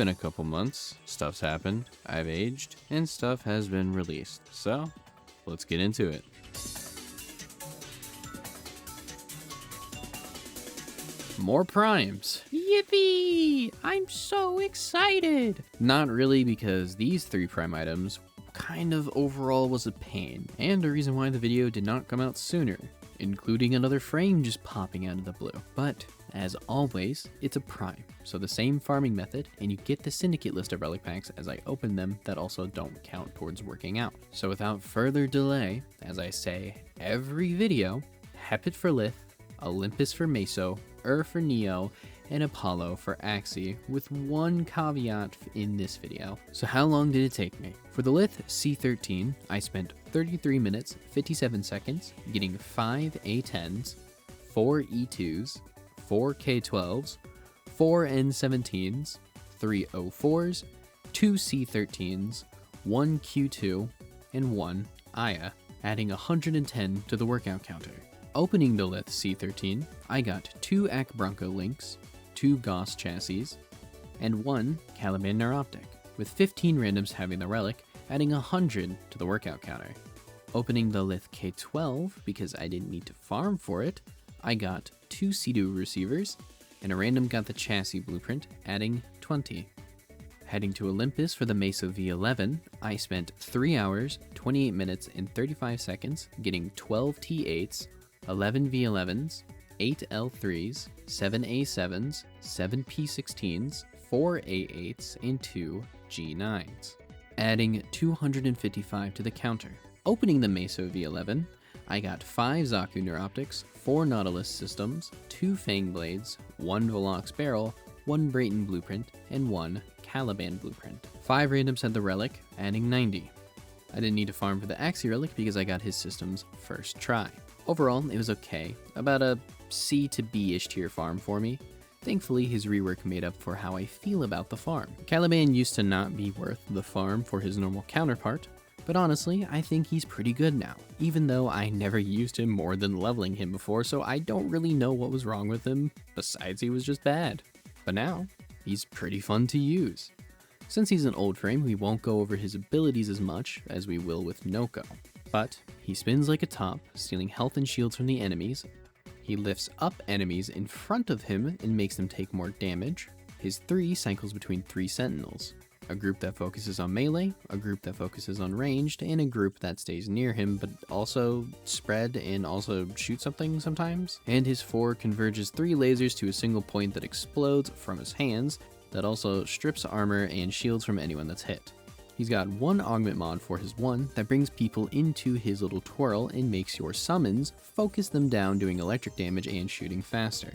been a couple months, stuff's happened, I've aged, and stuff has been released. So, let's get into it. More primes. Yippee! I'm so excited! Not really, because these 3 prime items kind of overall was a pain, and a reason why the video did not come out sooner, including another frame just popping out of the blue. But, as always, it's a prime, so the same farming method, and you get the syndicate list of relic packs as I open them that also don't count towards working out. So without further delay, as I say every video, Hepit for Lith, Olympus for Meso, for Neo, and Apollo for Axie, with one caveat in this video. So how long did it take me? For the Lith C13, I spent 33 minutes, 57 seconds, getting 5 A10s, 4 E2s, 4 K12s, 4 N17s, 3 O4s, 2 C13s, 1 Q2, and 1 Aya, adding 110 to the workout counter. Opening the Lith C13, I got 2 Ak Bronco links, 2 Gauss chassis, and 1 Caliban neuroptic, with 15 randoms having the relic, adding 100 to the workout counter. Opening the Lith K12, because I didn't need to farm for it, I got 2 Sea-Doo receivers, and a random got the chassis blueprint, adding 20. Heading to Olympus for the Meso V11, I spent 3 hours, 28 minutes, and 35 seconds, getting 12 T8s, 11 V11s, 8 L3s, 7 A7s, 7 P16s, 4 A8s, and 2 G9s, adding 255 to the counter. Opening the Meso V11, I got 5 Zaku Neuroptics, 4 Nautilus systems, 2 Fang Blades, 1 Velox Barrel, 1 Brayton Blueprint, and 1 Caliban Blueprint. 5 randoms had the relic, adding 90. I didn't need to farm for the Axie relic because I got his systems first try. Overall, it was okay, about a C to B-ish tier farm for me. Thankfully, his rework made up for how I feel about the farm. Caliban used to not be worth the farm for his normal counterpart, but honestly, I think he's pretty good now, even though I never used him more than leveling him before, so I don't really know what was wrong with him, besides he was just bad. But now, he's pretty fun to use. Since he's an old frame, we won't go over his abilities as much as we will with Nokko. But he spins like a top, stealing health and shields from the enemies. He lifts up enemies in front of him and makes them take more damage. His 3 cycles between 3 sentinels. A group that focuses on melee, a group that focuses on ranged, and a group that stays near him but also spread and also shoot something sometimes. And his 4 converges 3 lasers to a single point that explodes from his hands, that also strips armor and shields from anyone that's hit. He's got 1 augment mod for his 1 that brings people into his little twirl and makes your summons focus them down, doing electric damage and shooting faster.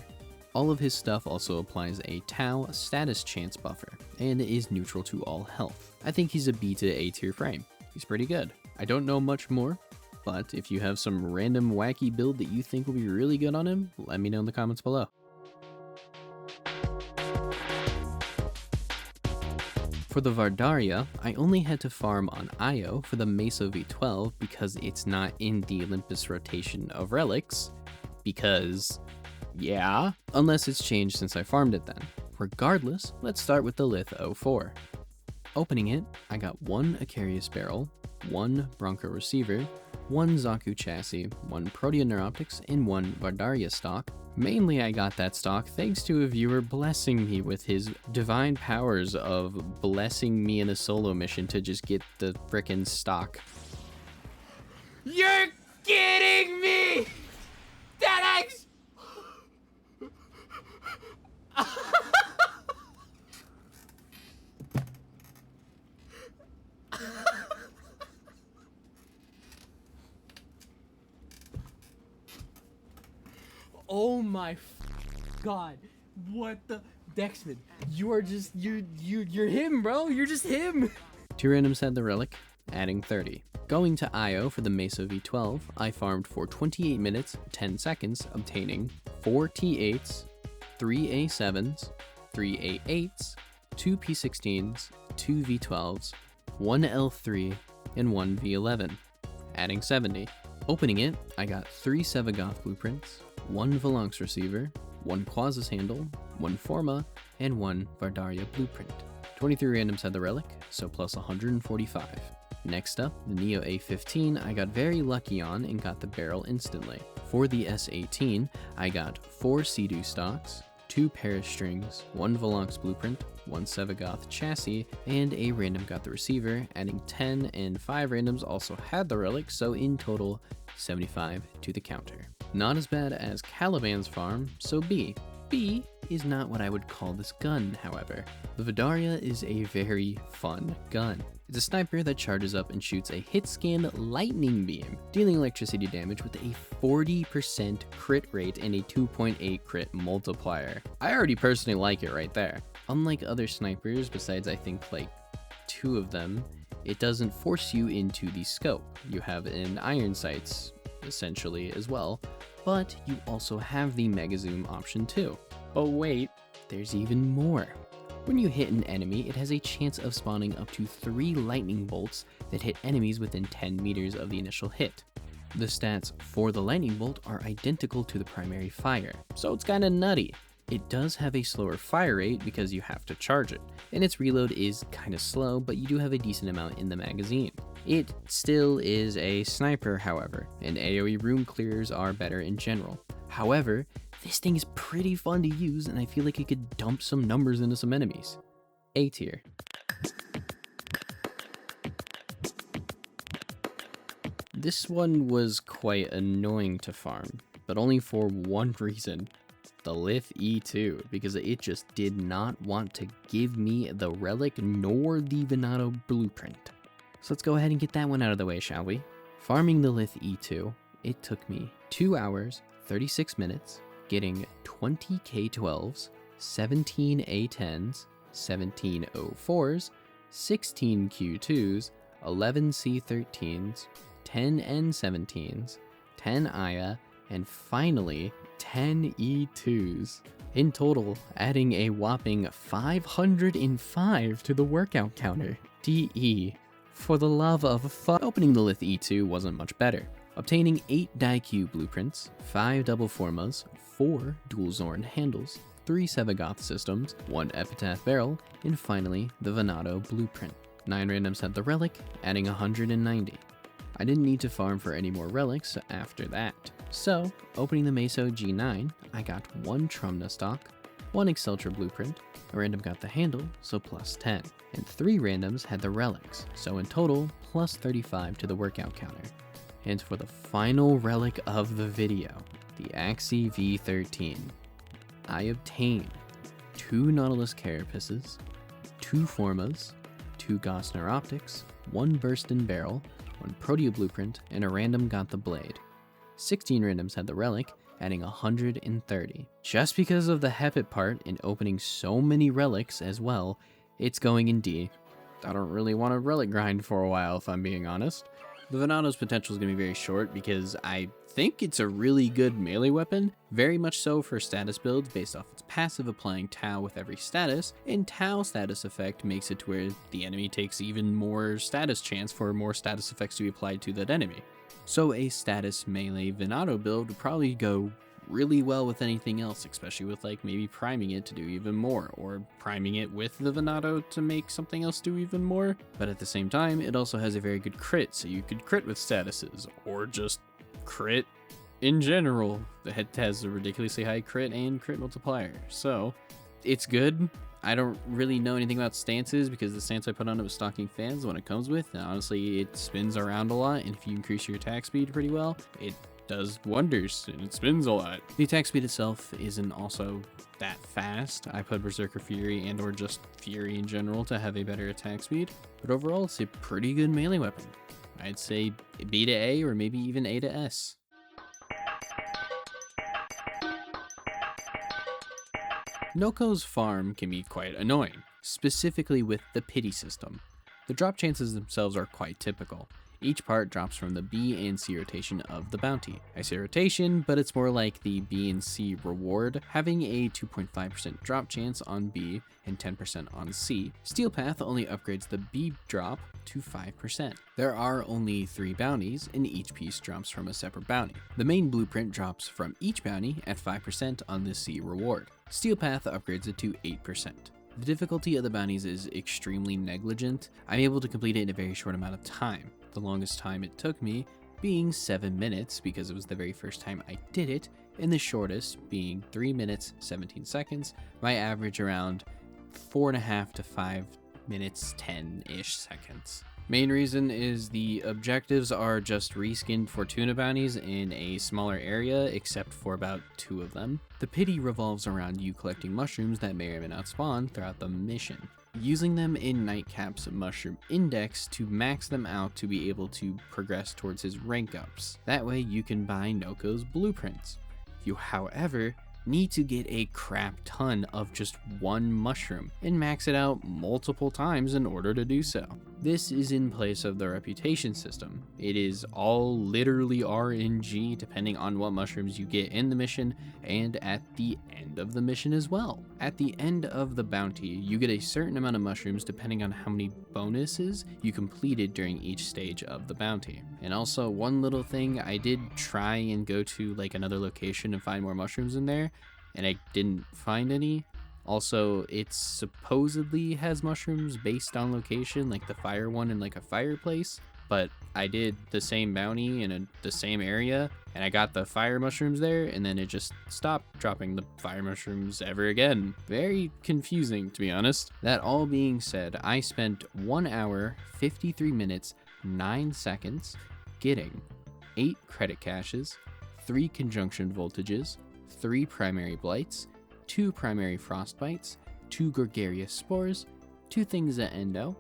All of his stuff also applies a Tau status chance buffer and is neutral to all health. I think he's a B to A tier frame. He's pretty good. I don't know much more, but if you have some random wacky build that you think will be really good on him, let me know in the comments below. For the Vardarya, I only had to farm on Io for the Meso V12 because it's not in the Olympus rotation of relics, because, yeah, unless it's changed since I farmed it then. Regardless, let's start with the Lith 04. Opening it, I got 1 Acarius Barrel, 1 Bronco Receiver, 1 Zaku Chassis, 1 Protea Neuroptics, and 1 Vardarya stock. Mainly I got that stock thanks to a viewer blessing me with his divine powers of blessing me in a solo mission to just get the frickin' stock. You're kidding me! That Oh my god, what the Dexman, you are just you're him, bro. You're just him. 2 randoms had the relic, adding 30. Going to Io for the Meso V12, I farmed for 28 minutes, 10 seconds, obtaining 4 T8s, 3 A7s, 3 A8s, 2 P16s, 2 V12s, 1 L3, and 1 V11, adding 70. Opening it, I got 3 Sevagoth blueprints, 1 Velox receiver, 1 Quasis handle, 1 Forma, and 1 Vardarya blueprint. 23 randoms had the relic, so plus 145. Next up, the Neo A15 I got very lucky on and got the barrel instantly. For the S18, I got 4 Sea-Doo stocks, 2 Paris strings, 1 Velox blueprint, 1 Sevagoth chassis, and a random got the receiver, adding 10, and 5 randoms also had the relic, so in total, 75 to the counter. Not as bad as Caliban's farm, so B. B is not what I would call this gun, however. The Vardarya is a very fun gun. It's a sniper that charges up and shoots a hit scan lightning beam, dealing electricity damage with a 40% crit rate and a 2.8 crit multiplier. I already personally like it right there. Unlike other snipers, besides I think like 2 of them, it doesn't force you into the scope. You have an iron sights essentially as well, but you also have the mega zoom option too. But wait, there's even more. When you hit an enemy, it has a chance of spawning up to 3 lightning bolts that hit enemies within 10 meters of the initial hit. The stats for the lightning bolt are identical to the primary fire, so it's kinda nutty. It does have a slower fire rate because you have to charge it, and its reload is kinda slow, but you do have a decent amount in the magazine. It still is a sniper, however, and AoE room clears are better in general. However, this thing is pretty fun to use, and I feel like it could dump some numbers into some enemies. A tier. This one was quite annoying to farm, but only for one reason. The Lith E2, because it just did not want to give me the relic nor the Venato blueprint. So let's go ahead and get that one out of the way, shall we? Farming the Lith E2, it took me 2 hours, 36 minutes, getting 20 K12s, 17 A10s, 17 O4s, 16 Q2s, 11 C13s, 10 N17s, 10 Aya, and finally 10 E2s. In total, adding a whopping 505 to the workout counter. DE. For the love of fuck. Opening the Lith E2 wasn't much better. Obtaining 8 Daikyu blueprints, 5 double formas, 4 dual Zorn handles, 3 Sevagoth systems, 1 Epitaph barrel, and finally the Venato blueprint. 9 randoms had the relic, adding 190. I didn't need to farm for any more relics after that. So, opening the Meso G9, I got 1 Trumna stock, 1 Exceltra blueprint, a random got the handle, so plus 10, and 3 randoms had the relics, so in total, plus 35 to the workout counter. And for the final relic of the video, the Axii V13, I obtained 2 Nautilus Carapaces, 2 Formas, 2 Gossamer Optics, 1 Bursten Barrel, 1 Protea Blueprint, and a random got the Blade. 16 randoms had the relic, adding 130. Just because of the Hepit part and opening so many relics as well, it's going in D. I don't really want to relic grind for a while if I'm being honest. The Venato's potential is going to be very short because I think it's a really good melee weapon, very much so for status builds based off its passive applying Tau with every status, and Tau status effect makes it to where the enemy takes even more status chance for more status effects to be applied to that enemy. So a status melee Venato build would probably go really well with anything else, especially with like maybe priming it to do even more, or priming it with the Venato to make something else do even more. But at the same time, it also has a very good crit, so you could crit with statuses, or just crit in general. It has a ridiculously high crit and crit multiplier, so it's good. I don't really know anything about stances because the stance I put on it was stocking fans, the one it comes with, and honestly it spins around a lot, and if you increase your attack speed pretty well, it does wonders, and it spins a lot. The attack speed itself isn't also that fast. I put Berserker Fury and or just Fury in general to have a better attack speed, but overall it's a pretty good melee weapon. I'd say B to A or maybe even A to S. Nokko's farm can be quite annoying, specifically with the pity system. The drop chances themselves are quite typical. Each part drops from the B and C rotation of the bounty. I say rotation, but it's more like the B and C reward, having a 2.5% drop chance on B and 10% on C. Steel Path only upgrades the B drop to 5%. There are only 3 bounties, and each piece drops from a separate bounty. The main blueprint drops from each bounty at 5% on the C reward. Steel Path upgrades it to 8%. The difficulty of the bounties is extremely negligent. I'm able to complete it in a very short amount of time. The longest time it took me being 7 minutes because it was the very first time I did it, and the shortest being 3 minutes 17 seconds. My average around 4.5 to 5 minutes 10-ish seconds. Main reason is the objectives are just reskinned Fortuna bounties in a smaller area, except for about 2 of them. The pity revolves around you collecting mushrooms that may or may not spawn throughout the mission, using them in Nightcap's mushroom index to max them out to be able to progress towards his rank ups. That way you can buy Nokko's blueprints. You, however, need to get a crap ton of just one mushroom and max it out multiple times in order to do so. This is in place of the reputation system. It is all literally RNG depending on what mushrooms you get in the mission and at the end of the mission as well. At the end of the bounty, you get a certain amount of mushrooms depending on how many bonuses you completed during each stage of the bounty. And also, one little thing, I did try and go to like another location and find more mushrooms in there, and I didn't find any. Also, it supposedly has mushrooms based on location, like the fire one in like a fireplace, but I did the same bounty in the same area, and I got the fire mushrooms there, and then it just stopped dropping the fire mushrooms ever again. Very confusing, to be honest. That all being said, I spent 1 hour, 53 minutes, 9 seconds getting 8 credit caches, 3 conjunction voltages, 3 primary blights, 2 primary frostbites, 2 gregarious spores, 2 things at endo,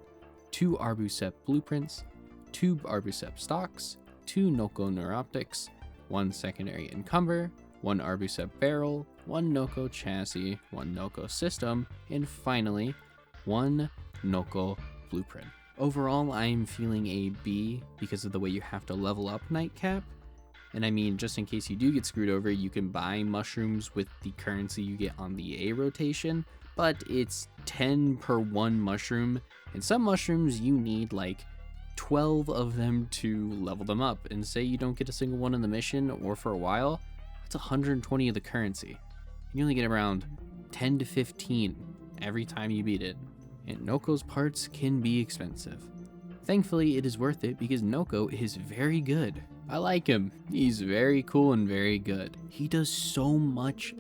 2 Arbucept blueprints, 2 Arbucept stocks, 2 Nokko neuroptics, 1 secondary encumber, 1 Arbucept barrel, 1 Nokko chassis, 1 Nokko system, and finally 1 Nokko blueprint. Overall, I am feeling a B because of the way you have to level up Nightcap. And I mean, just in case you do get screwed over, you can buy mushrooms with the currency you get on the A rotation, but it's 10 per 1 mushroom, and some mushrooms you need like 12 of them to level them up, and say you don't get a single one in the mission or for a while, that's 120 of the currency. You only get around 10 to 15 every time you beat it, and Nokko's parts can be expensive. Thankfully, it is worth it because Nokko is very good. I like him. He's very cool and very good. He does so much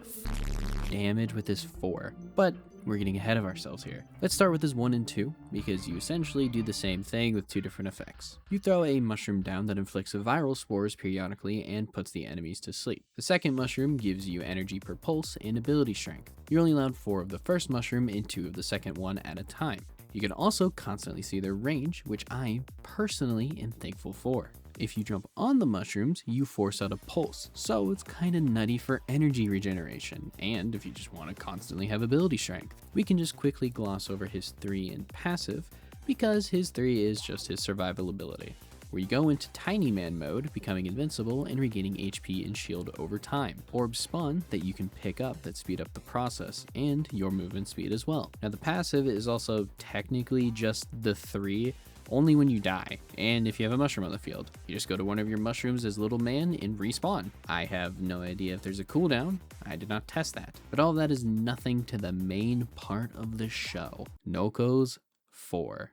damage with his 4, but we're getting ahead of ourselves here. Let's start with his 1 and 2, because you essentially do the same thing with 2 different effects. You throw a mushroom down that inflicts viral spores periodically and puts the enemies to sleep. The second mushroom gives you energy per pulse and ability strength. You're only allowed 4 of the first mushroom and 2 of the second one at a time. You can also constantly see their range, which I personally am thankful for. If you jump on the mushrooms, you force out a pulse, so it's kinda nutty for energy regeneration, and if you just want to constantly have ability strength. We can just quickly gloss over his 3 in passive, because his 3 is just his survival ability, where you go into Tiny Man mode, becoming invincible and regaining HP and shield over time. Orbs spawn that you can pick up that speed up the process, and your movement speed as well. Now the passive is also technically just the 3, only when you die, and if you have a mushroom on the field. You just go to one of your mushrooms as Little Man and respawn. I have no idea if there's a cooldown, I did not test that. But all that is nothing to the main part of the show, Nokko's 4.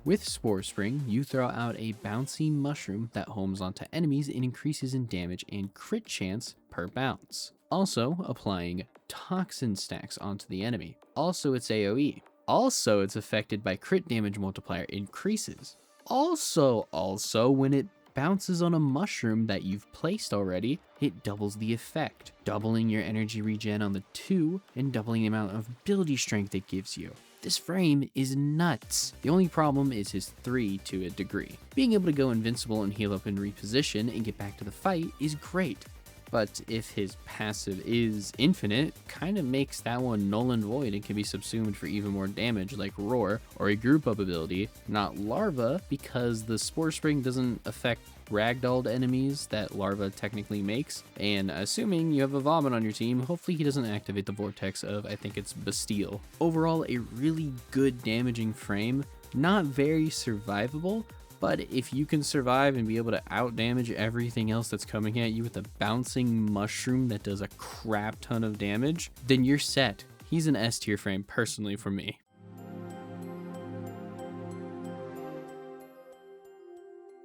With Spore Spring, you throw out a bouncy mushroom that homes onto enemies and increases in damage and crit chance per bounce. Also applying toxin stacks onto the enemy. Also it's AoE. Also it's affected by crit damage multiplier increases. Also when it bounces on a mushroom that you've placed already, it doubles the effect, doubling your energy regen on the 2 and doubling the amount of ability strength it gives you. This frame is nuts. The only problem is his 3 to a degree. Being able to go invincible and heal up and reposition and get back to the fight is great. But if his passive is infinite, kind of makes that one null and void and can be subsumed for even more damage like Roar or a group up ability, not Larva, because the Spore Spring doesn't affect ragdolled enemies that Larva technically makes, and assuming you have a Vomit on your team, hopefully he doesn't activate the vortex of, I think it's Bastille. Overall, a really good damaging frame, not very survivable, But if you can survive and be able to outdamage everything else that's coming at you with a bouncing mushroom that does a crap ton of damage, then you're set. He's an S tier frame personally for me.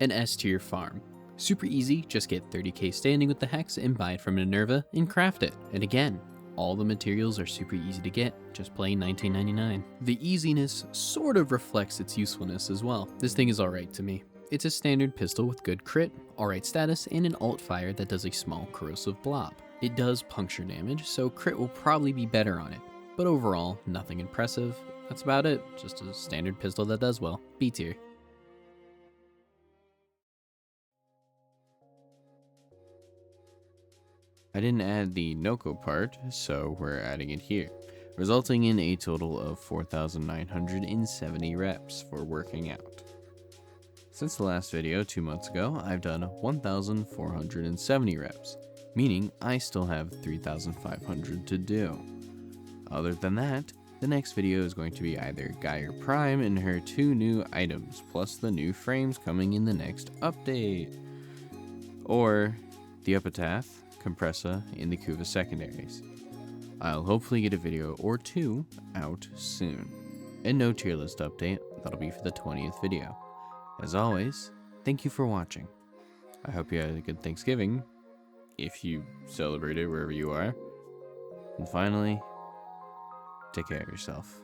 An S tier farm. Super easy, just get 30k standing with the hex and buy it from Minerva and craft it. And again, all the materials are super easy to get, just plain $19.99. The easiness sort of reflects its usefulness as well. This thing is alright to me. It's a standard pistol with good crit, alright status, and an alt fire that does a small corrosive blob. It does puncture damage, so crit will probably be better on it. But overall, nothing impressive. That's about it, just a standard pistol that does well. B tier. I didn't add the Nokko part, so we're adding it here, resulting in a total of 4,970 reps for working out. Since the last video 2 months ago, I've done 1,470 reps, meaning I still have 3,500 to do. Other than that, the next video is going to be either Gaia Prime and her 2 new items, plus the new frames coming in the next update, or the Epitaph, Compressa, and the Kuva secondaries. I'll hopefully get a video or 2 out soon. And no tier list update, that'll be for the 20th video. As always, thank you for watching. I hope you had a good Thanksgiving, if you celebrate it wherever you are. And finally, take care of yourself.